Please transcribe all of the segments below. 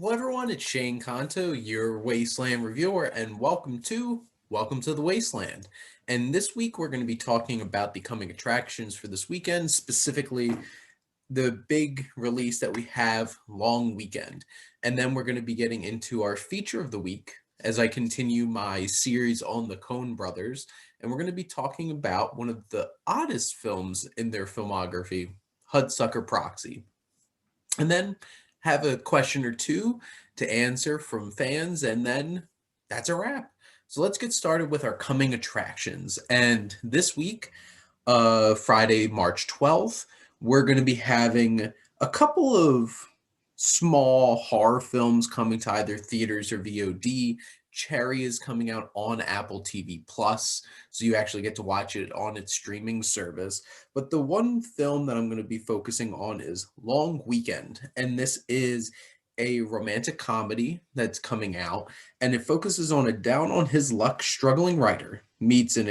Hello everyone, it's Shane Kanto, your Wasteland Reviewer, and welcome to the Wasteland. And this week we're going to be talking about the coming attractions for this weekend, specifically the big release that we have, Long Weekend. And then we're going to be getting into our feature of the week as I continue my series on the Coen brothers. And we're going to be talking about one of the oddest films in their filmography, Hudsucker Proxy. And then have a question or two to answer from fans, and then that's a wrap. So let's get started with our coming attractions. And this week, Friday, March 12th, we're going to be having a couple of small horror films coming to either theaters or VOD. Cherry is coming out on Apple TV Plus, so you actually get to watch it on its streaming service. But the one film that I'm going to be focusing on is Long Weekend, and this is a romantic comedy that's coming out, and it focuses on a down on his luck struggling writer meets an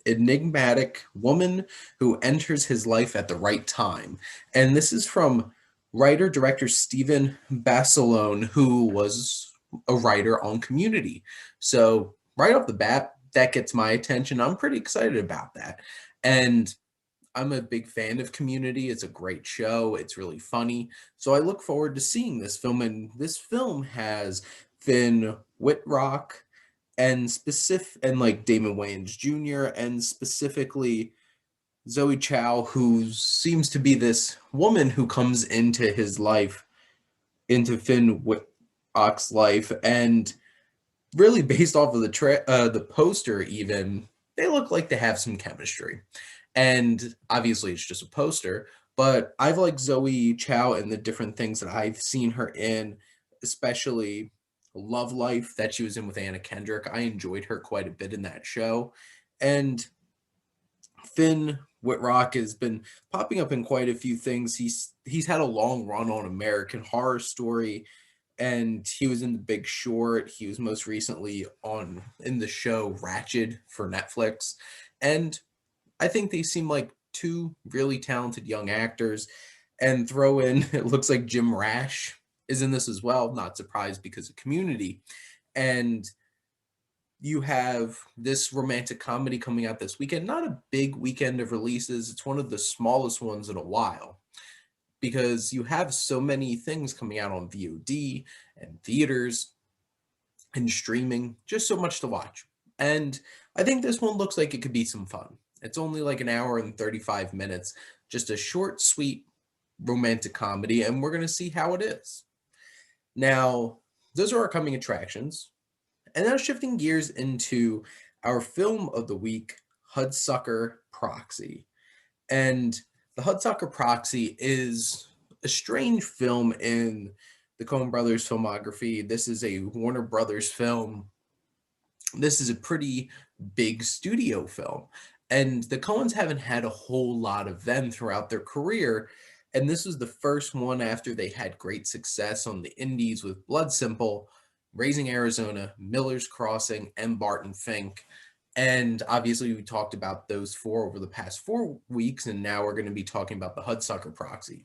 enigmatic woman who enters his life at the right time. And this is from writer director Stephen Basilone, who was a writer on Community. So right off the bat, that gets my attention. I'm pretty excited about that. And I'm a big fan of Community. It's a great show. It's really funny. So I look forward to seeing this film. And this film has Finn Whitrock and like Damon Wayans Jr. and specifically Zoe Chow, who seems to be this woman who comes into his life, into Finn Whitrock's life, and really based off of the poster, even they look like they have some chemistry. And obviously, it's just a poster, but I've liked Zoe Chow and the different things that I've seen her in, especially Love Life that she was in with Anna Kendrick. I enjoyed her quite a bit in that show. And Finn Whitrock has been popping up in quite a few things. He's had a long run on American Horror Story, and he was in The Big Short. He was most recently on in the show Ratched for Netflix. And I think they seem like two really talented young actors. And throw in, it looks like Jim Rash is in this as well. Not surprised because of Community. And you have this romantic comedy coming out this weekend. Not a big weekend of releases. It's one of the smallest ones in a while because you have so many things coming out on VOD and theaters and streaming, just so much to watch. And I think this one looks like it could be some fun. It's only like an hour and 35 minutes, just a short, sweet romantic comedy, and we're going to see how it is. Now, those are our coming attractions. And now shifting gears into our film of the week, Hudsucker Proxy. And the Hudsucker Proxy is a strange film in the Coen Brothers filmography. This is a Warner Brothers film. This is a pretty big studio film. And the Coens haven't had a whole lot of them throughout their career. And this was the first one after they had great success on the indies with Blood Simple, Raising Arizona, Miller's Crossing, and Barton Fink. And obviously, we talked about those four over the past 4 weeks, and now we're going to be talking about the Hudsucker Proxy.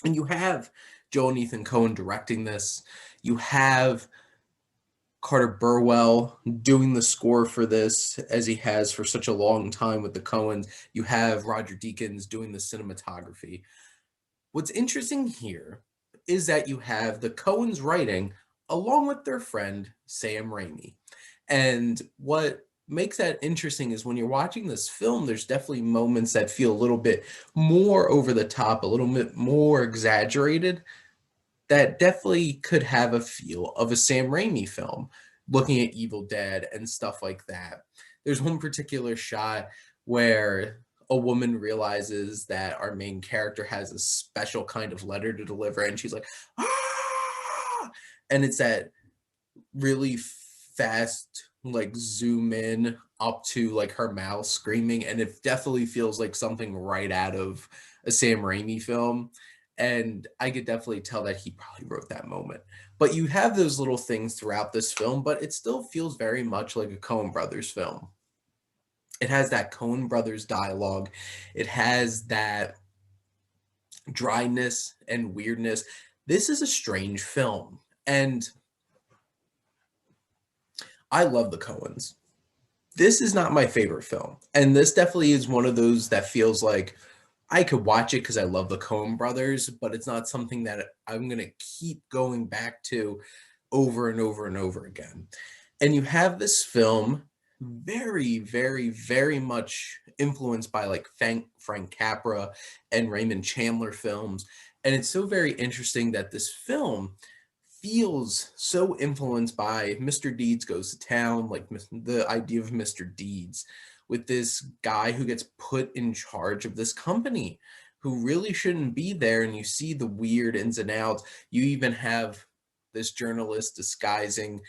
And you have Joe and Ethan Coen directing this. You have Carter Burwell doing the score for this, as he has for such a long time with the Coens. You have Roger Deakins doing the cinematography. What's interesting here is that you have the Coens writing along with their friend Sam Raimi. And what makes that interesting is when you're watching this film, there's definitely moments that feel a little bit more over the top, a little bit more exaggerated, that definitely could have a feel of a Sam Raimi film, looking at Evil Dead and stuff like that. There's one particular shot where a woman realizes that our main character has a special kind of letter to deliver, and she's like, ah! And it's that really fast, like zoom in up to like her mouth screaming, and it definitely feels like something right out of a Sam Raimi film. And I could definitely tell that he probably wrote that moment. But you have those little things throughout this film, but it still feels very much like a Coen Brothers film. It has that Coen Brothers dialogue. It has that dryness and weirdness. This is a strange film, and I love the Coens. This is not my favorite film, and this definitely is one of those that feels like I could watch it because I love the Coen brothers, but it's not something that I'm going to keep going back to over and over and over again. And you have this film very, very, very much influenced by like Frank Capra and Raymond Chandler films. And it's so very interesting that this film feels so influenced by Mr. Deeds Goes to Town, like the idea of Mr. Deeds, with this guy who gets put in charge of this company who really shouldn't be there. And you see the weird ins and outs. You even have this journalist disguising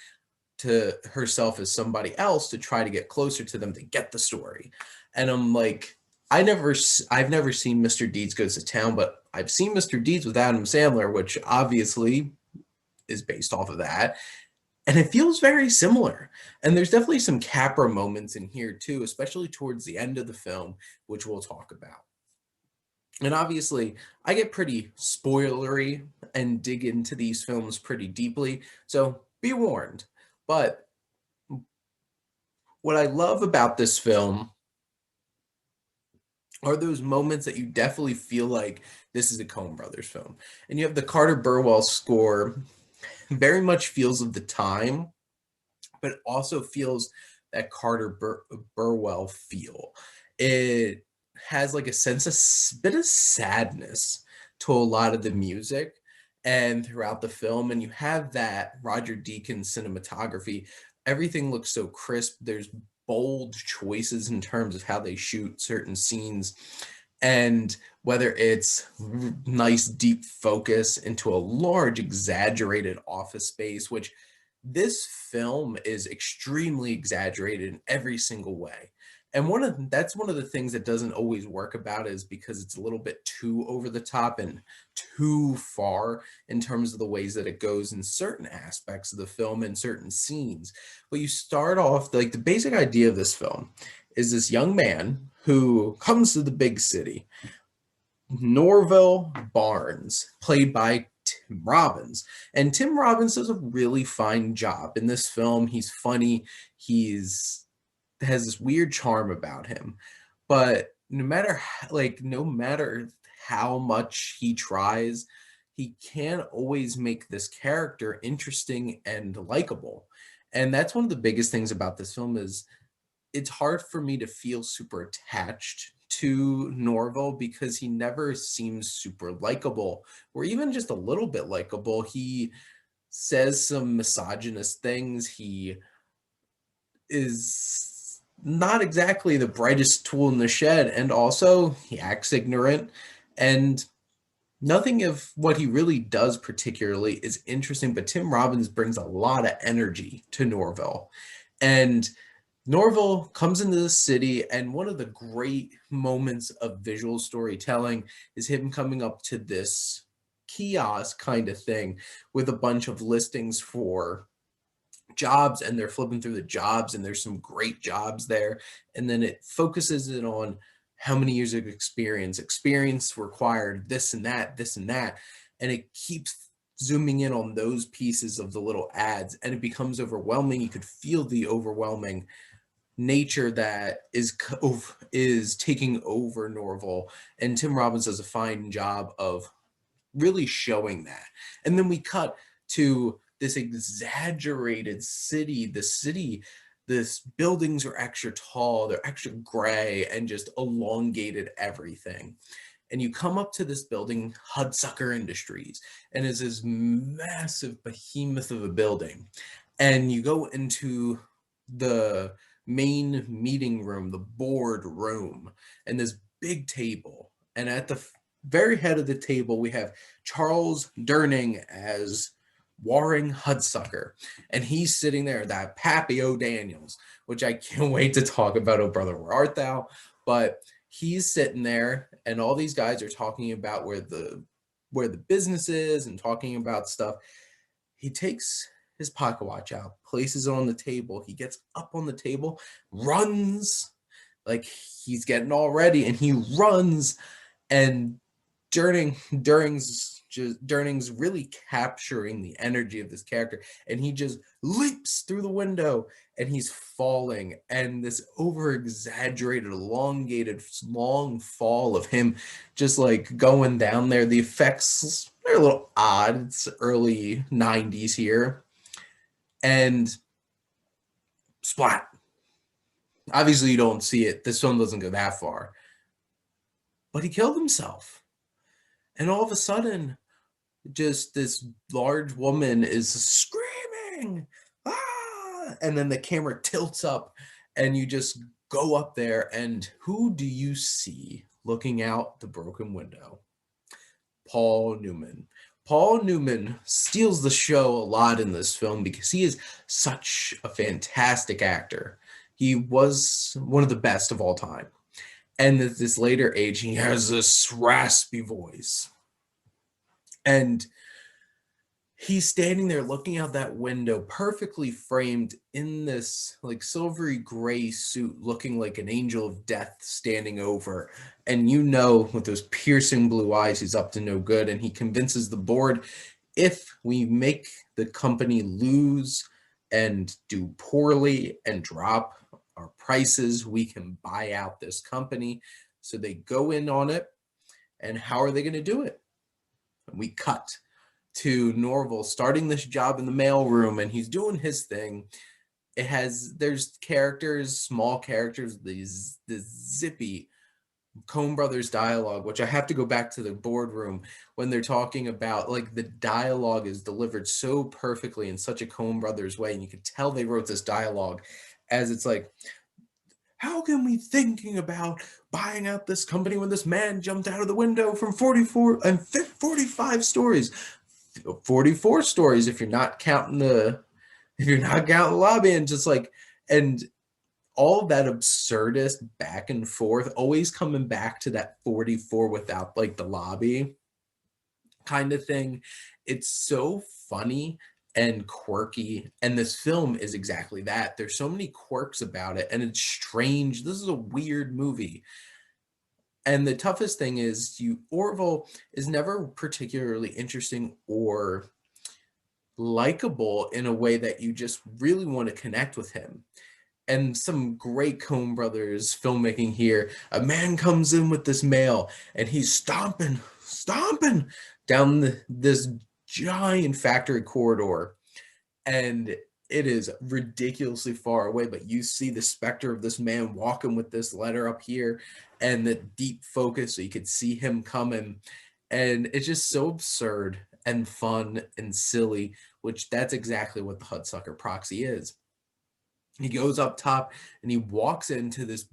to herself as somebody else to try to get closer to them to get the story. And I'm like, I've never seen Mr. Deeds Goes to Town, but I've seen Mr. Deeds with Adam Sandler, which obviously is based off of that. And it feels very similar. And there's definitely some Capra moments in here too, especially towards the end of the film, which we'll talk about. And obviously, I get pretty spoilery and dig into these films pretty deeply, so be warned. But what I love about this film are those moments that you definitely feel like this is a Coen Brothers film. And you have the Carter Burwell score, very much feels of the time, but also feels that Burwell feel. It has like a sense of bit of sadness to a lot of the music and throughout the film. And you have that Roger Deakins cinematography. Everything looks so crisp. There's bold choices in terms of how they shoot certain scenes. And whether it's nice deep focus into a large exaggerated office space, which this film is extremely exaggerated in every single way. And that's one of the things that doesn't always work about it, is because it's a little bit too over the top and too far in terms of the ways that it goes in certain aspects of the film and certain scenes. But you start off, like, the basic idea of this film is this young man who comes to the big city, Norville Barnes, played by Tim Robbins. And Tim Robbins does a really fine job in this film. He's funny. He's has this weird charm about him. But no matter how much he tries, he can't always make this character interesting and likable. And that's one of the biggest things about this film is it's hard for me to feel super attached to Norville because he never seems super likable or even just a little bit likable. He says some misogynist things. He is not exactly the brightest tool in the shed, and also he acts ignorant, and nothing of what he really does particularly is interesting. But Tim Robbins brings a lot of energy to Norville, and Norville comes into the city, and one of the great moments of visual storytelling is him coming up to this kiosk kind of thing with a bunch of listings for jobs, and they're flipping through the jobs, and there's some great jobs there. And then it focuses it on how many years of experience required, this and that, this and that. And it keeps zooming in on those pieces of the little ads, and it becomes overwhelming. You could feel the overwhelming nature that is taking over Norville, and Tim Robbins does a fine job of really showing that. And then we cut to this exaggerated city. This buildings are extra tall, they're extra gray, and just elongated everything. And you come up to this building, Hudsucker Industries, and it's this massive behemoth of a building. And you go into the main meeting room, the board room, and this big table. And at the very head of the table, we have Charles Durning as Warring Hudsucker. And he's sitting there, that Pappy O'Daniels, which I can't wait to talk about. Oh, brother, where art thou? But he's sitting there, and all these guys are talking about where the business is and talking about stuff. He takes his pocket watch out, places it on the table. He gets up on the table, runs like he's getting all ready, and he runs and Durning's really capturing the energy of this character, and he just leaps through the window and he's falling, and this over exaggerated, elongated, long fall of him just like going down there. The effects are a little odd. It's early 90s here. And splat. Obviously, you don't see it. This film doesn't go that far. But he killed himself. And all of a sudden, just this large woman is screaming, ah! And then the camera tilts up, and you just go up there, and who do you see looking out the broken window? Paul Newman. Paul Newman steals the show a lot in this film because he is such a fantastic actor. He was one of the best of all time. And at this later age, he has this raspy voice. And he's standing there looking out that window, perfectly framed in this like silvery gray suit, looking like an angel of death standing over. And you know, with those piercing blue eyes, he's up to no good. And he convinces the board, if we make the company lose and do poorly and drop our prices, we can buy out this company. So they go in on it. And how are they going to do it? And we cut to Norville starting this job in the mailroom, and he's doing his thing. There's characters, small characters, this zippy Coen Brothers dialogue, which I have to go back to the boardroom when they're talking about, like, the dialogue is delivered so perfectly in such a Coen Brothers way, and you can tell they wrote this dialogue as it's like, how can we thinking about buying out this company when this man jumped out of the window from 45 stories? 44 stories if you're not counting the lobby, and just like, and all of that absurdist back and forth, always coming back to that 44 without like the lobby kind of thing. It's so funny and quirky, and this film is exactly that. There's so many quirks about it, and it's strange. This is a weird movie. And the toughest thing is Orville is never particularly interesting or likable in a way that you just really want to connect with him. And some great Coen Brothers filmmaking here. A man comes in with this mail, and he's stomping down this giant factory corridor. And it is ridiculously far away, but you see the specter of this man walking with this letter up here, and the deep focus so you could see him coming. And it's just so absurd and fun and silly, which that's exactly what the Hudsucker Proxy is. He goes up top and he walks into this.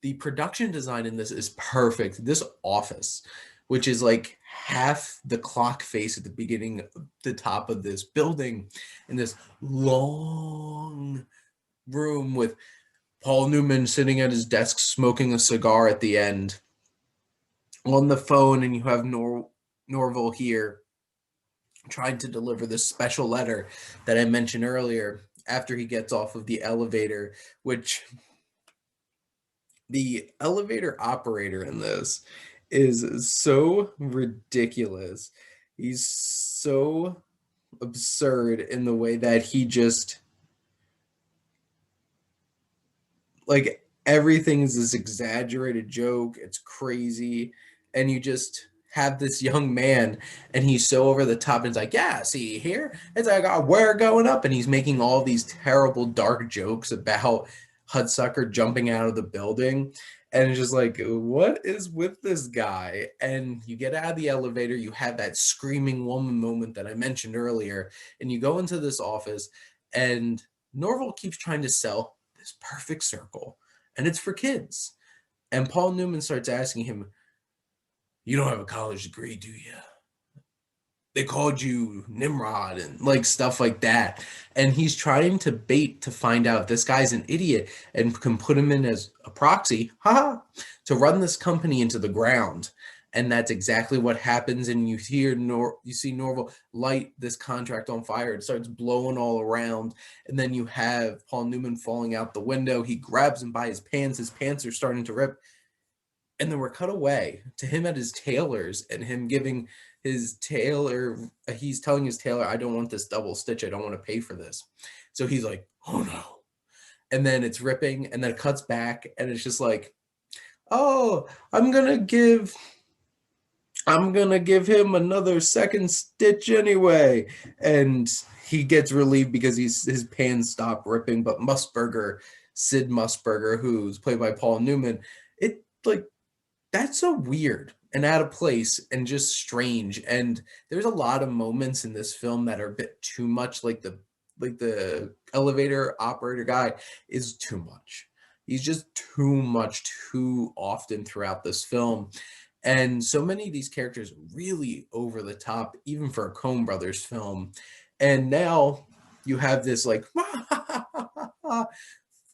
The production design in this is perfect. This office, which is like half the clock face at the beginning, the top of this building, in this long room with Paul Newman sitting at his desk smoking a cigar at the end on the phone, and you have Norville here trying to deliver this special letter that I mentioned earlier after he gets off of the elevator, which the elevator operator in this is so ridiculous. He's so absurd in the way that he just, like, everything is this exaggerated joke. It's crazy. And you just have this young man, and he's so over the top, and it's like, yeah, see here, it's like, oh, we're going up, and he's making all these terrible dark jokes about Hudsucker jumping out of the building. And it's just like, what is with this guy? And you get out of the elevator, you have that screaming woman moment that I mentioned earlier, and you go into this office, and Norville keeps trying to sell this perfect circle, and it's for kids. And Paul Newman starts asking him, you don't have a college degree, do you? They called you Nimrod and like stuff like that. And he's trying to bait to find out if this guy's an idiot and can put him in as a proxy, to run this company into the ground. And that's exactly what happens. And you see Norville light this contract on fire. It starts blowing all around. And then you have Paul Newman falling out the window. He grabs him by his pants. His pants are starting to rip. And then we're cut away to him at his tailor's and him giving his tailor, he's telling his tailor, I don't want this double stitch. I don't want to pay for this. So he's like, oh no. And then it's ripping and then it cuts back and it's just like, oh, I'm going to give him another second stitch anyway. And he gets relieved because his pants stop ripping. But Sid Musburger, who's played by Paul Newman, it like, that's so weird and out of place and just strange. And there's a lot of moments in this film that are a bit too much, like the elevator operator guy is too much. He's just too much too often throughout this film. And so many of these characters really over the top, even for a Coen Brothers film. And now you have this like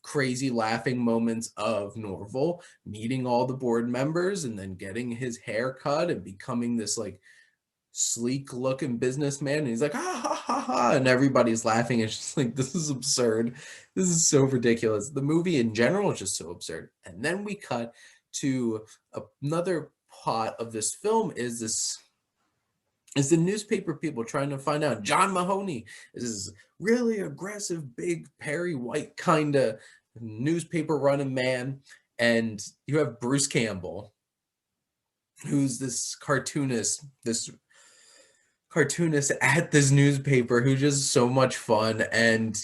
crazy laughing moments of Norville meeting all the board members and then getting his hair cut and becoming this like sleek looking businessman. And he's like, ha ha ha ha. And everybody's laughing. It's just like, this is absurd. This is so ridiculous. The movie in general is just so absurd. And then we cut to another plot of this film is the newspaper people trying to find out John Mahoney is this really aggressive, big, Perry White kind of newspaper running man. And you have Bruce Campbell, who's this cartoonist at this newspaper who's just so much fun. And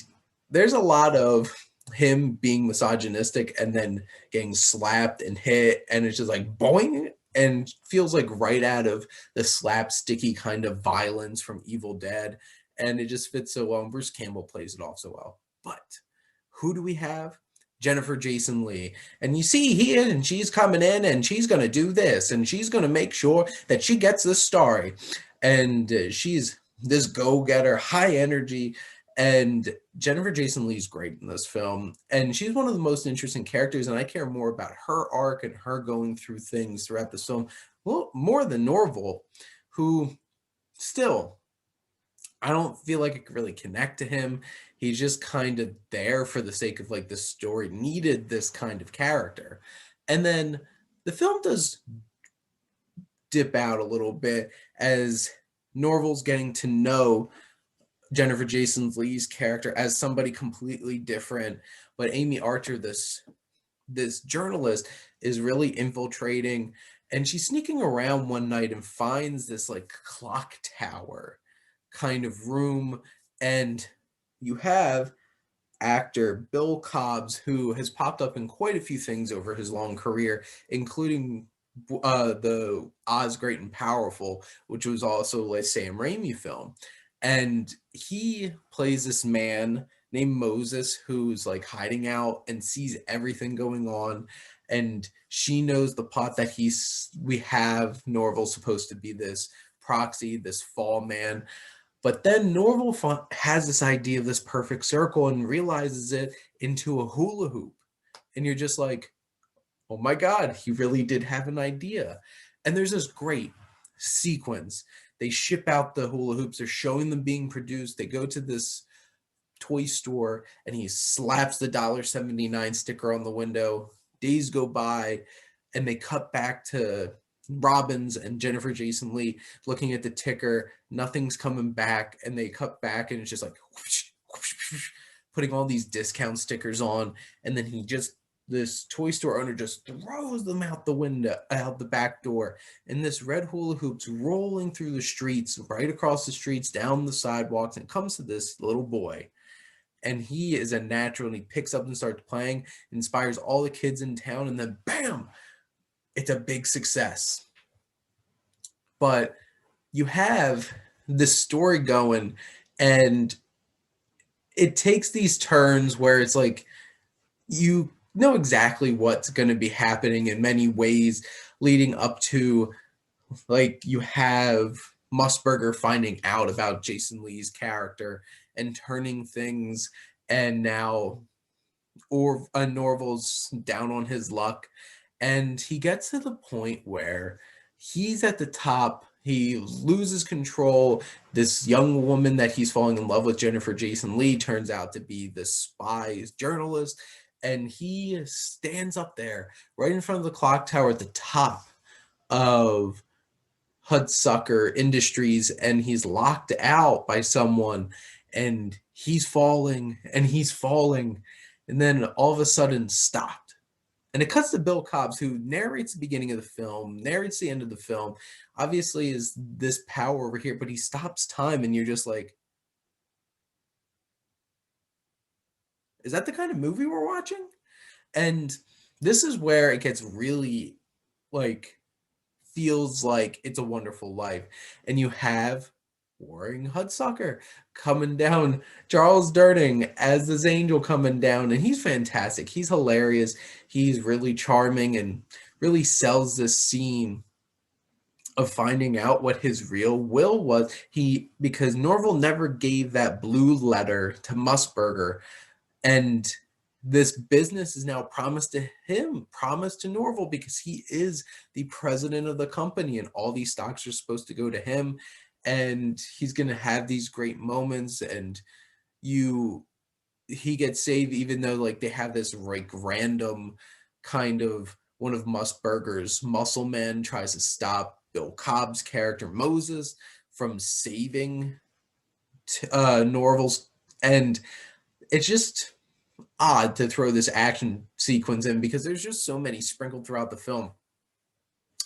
there's a lot of him being misogynistic and then getting slapped and hit. And it's just like boing, and feels like right out of the slapsticky kind of violence from Evil Dead. And it just fits so well. And Bruce Campbell plays it off so well. But who do we have? Jennifer Jason Leigh. And you see here, and she's coming in and she's going to do this and she's going to make sure that she gets this story. And she's this go-getter, high energy. And Jennifer Jason Leigh's great in this film. And she's one of the most interesting characters. And I care more about her arc and her going through things throughout this film, well, more than Norville, who still, I don't feel like I could really connect to him. He's just kind of there for the sake of like the story needed this kind of character. And then the film does dip out a little bit as Norville's getting to know Jennifer Jason Leigh's character as somebody completely different. But Amy Archer, this journalist, is really infiltrating, and she's sneaking around one night and finds this like clock tower kind of room. And you have actor Bill Cobbs, who has popped up in quite a few things over his long career, including the Oz Great and Powerful, which was also a Sam Raimi film. And he plays this man named Moses who's like hiding out and sees everything going on. And she knows the plot that we have Norville supposed to be this proxy, this fall man. But then Norville has this idea of this perfect circle and realizes it into a hula hoop. And you're just like, oh my God, he really did have an idea. And there's this great sequence. They ship out the hula hoops. They're showing them being produced. They go to this toy store and he slaps the $1.79 sticker on the window. Days go by and they cut back to Robbins and Jennifer Jason Leigh looking at the ticker. Nothing's coming back. And they cut back and it's just like whoosh, whoosh, whoosh, putting all these discount stickers on. And then this toy store owner just throws them out the back door. And this red hula hoop's rolling through the streets, right across the streets, down the sidewalks, and comes to this little boy. And he is a natural, and he picks up and starts playing, inspires all the kids in town, and then bam, it's a big success. But you have this story going, and it takes these turns where it's like you know exactly what's going to be happening in many ways, leading up to like you have Musburger finding out about Jason Leigh's character and turning things, and now Norville's down on his luck, and he gets to the point where he's at the top. He loses control. This young woman that he's falling in love with, Jennifer Jason Leigh, turns out to be the spy journalist, and he stands up there right in front of the clock tower at the top of Hudsucker Industries, and he's locked out by someone, and he's falling and he's falling, and then all of a sudden stopped. And it cuts to Bill Cobbs, who narrates the beginning of the film, narrates the end of the film, obviously is this power over here, but he stops time, and you're just like, is that the kind of movie we're watching? And this is where it gets really like feels like It's a Wonderful Life. And you have Warring Hudsucker coming down, Charles Durning as this angel coming down, and he's fantastic. He's hilarious. He's really charming and really sells this scene of finding out what his real will was. Because Norville never gave that blue letter to Musburger, and this business is now promised to him, promised to Norville, because he is the president of the company and all these stocks are supposed to go to him, and he's going to have these great moments, and he gets saved even though like they have this like random kind of one of Musburger's muscle men tries to stop Bill Cobb's character Moses from saving Norville's, and it's just odd to throw this action sequence in because there's just so many sprinkled throughout the film.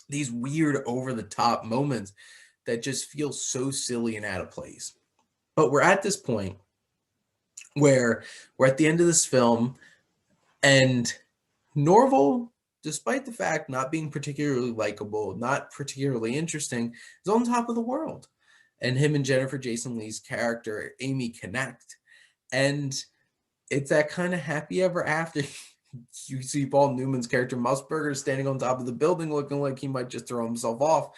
These weird over the top moments that just feel so silly and out of place. But we're at this point where we're at the end of this film, and Norville, despite the fact not being particularly likable, not particularly interesting, is on top of the world. And him and Jennifer Jason Leigh's character, Amy, connect. And it's that kind of happy ever after. You see Paul Newman's character Musburger standing on top of the building looking like he might just throw himself off.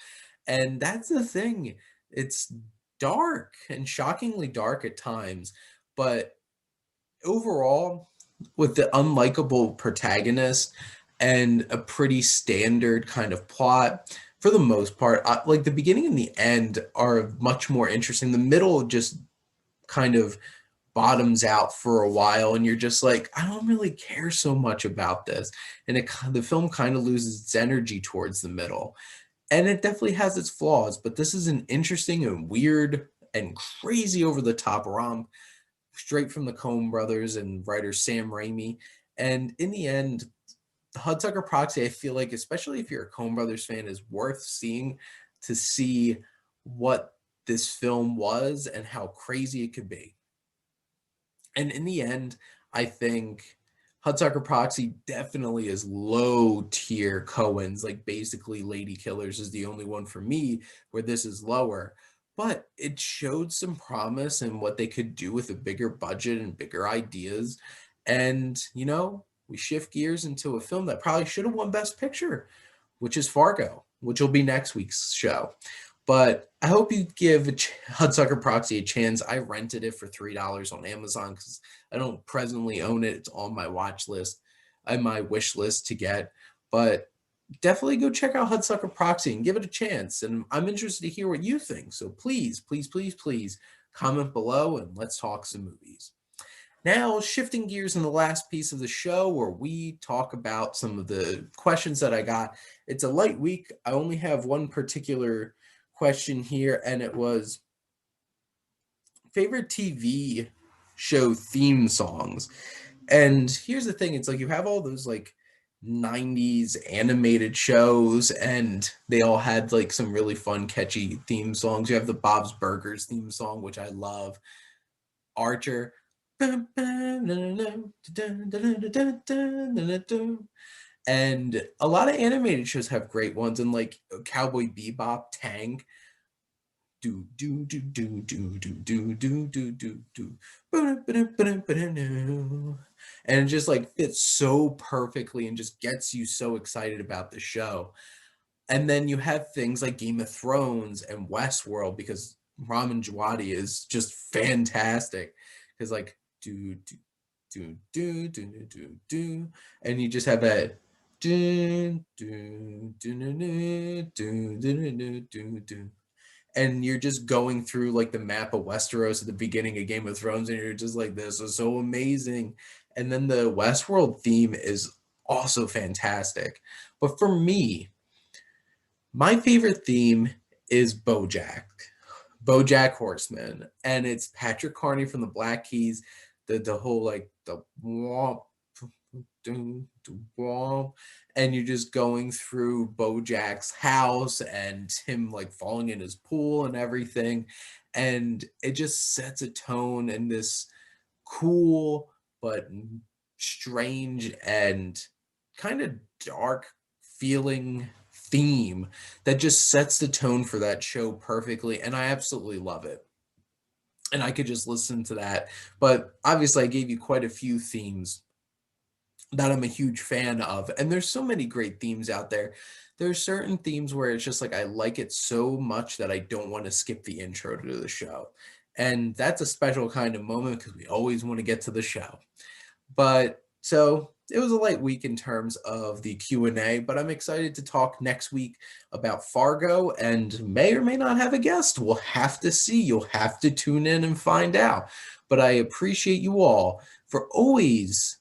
And that's the thing. It's dark and shockingly dark at times. But overall, with the unlikable protagonist and a pretty standard kind of plot, for the most part, like the beginning and the end are much more interesting. The middle just kind of bottoms out for a while, and you're just like, I don't really care so much about this, and the film kind of loses its energy towards the middle, and it definitely has its flaws, but this is an interesting and weird and crazy over the top romp straight from the Coen brothers and writer Sam Raimi. And in the end, the Hudsucker Proxy, I feel like, especially if you're a Coen brothers fan, is worth seeing to see what this film was and how crazy it could be. And in the end, I think Hudsucker Proxy definitely is low tier Coens. Like basically Lady Killers is the only one for me where this is lower. But it showed some promise in what they could do with a bigger budget and bigger ideas. And, we shift gears into a film that probably should have won Best Picture, which is Fargo, which will be next week's show. But I hope you give Hudsucker Proxy a chance. I rented it for $3 on Amazon because I don't presently own it. It's on my watch list and my wish list to get. But definitely go check out Hudsucker Proxy and give it a chance. And I'm interested to hear what you think. So please, please, please, please comment below and let's talk some movies. Now, shifting gears in the last piece of the show where we talk about some of the questions that I got. It's a light week. I only have one particular question here, and it was favorite TV show theme songs. And here's the thing, it's like you have all those like 90s animated shows, and they all had like some really fun catchy theme songs. You have the Bob's Burgers theme song, which I love. Archer. And a lot of animated shows have great ones, and like Cowboy Bebop, Tank, do do do do do do do do do do do, and it just like fits so perfectly and just gets you so excited about the show. And then you have things like Game of Thrones and Westworld, because Ramin Djawadi is just fantastic. Because like do do do do do do do, and you just have that do do do do do do do do do. and you're just going through like the map of Westeros at the beginning of Game of Thrones, and you're just like, this is so amazing. And then the Westworld theme is also fantastic. But for me, my favorite theme is BoJack Horseman, and it's Patrick Carney from the Black Keys. The whole like the womp, dum, dum, womp, and you're just going through BoJack's house and him like falling in his pool and everything, and it just sets a tone in this cool but strange and kind of dark feeling theme that just sets the tone for that show perfectly, and I absolutely love it. And I could just listen to that. But obviously I gave you quite a few themes that I'm a huge fan of, and there's so many great themes out there. There's certain themes where it's just like I like it so much that I don't want to skip the intro to the show. And that's a special kind of moment because we always want to get to the show. But so it was a light week in terms of the Q&A, but I'm excited to talk next week about Fargo and may or may not have a guest. We'll have to see. You'll have to tune in and find out. But I appreciate you all for always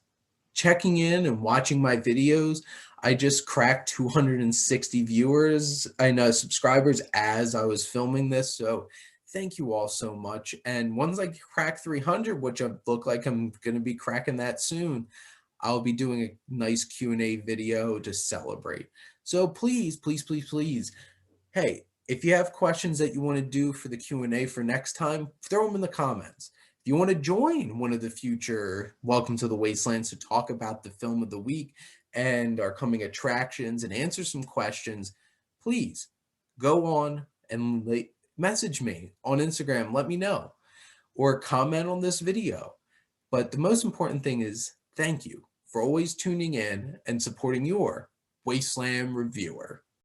checking in and watching my videos. I just cracked 260 viewers, I know subscribers as I was filming this. So thank you all so much. And once I crack 300, which I look like I'm going to be cracking that soon, I'll be doing a nice Q&A video to celebrate. So please, please, please, please, hey, if you have questions that you want to do for the Q&A for next time, throw them in the comments. If you want to join one of the future Welcome to the Wastelands to talk about the film of the week and our coming attractions and answer some questions, please go on and message me on Instagram, let me know, or comment on this video. But the most important thing is thank you for always tuning in and supporting your Wasteland Reviewer.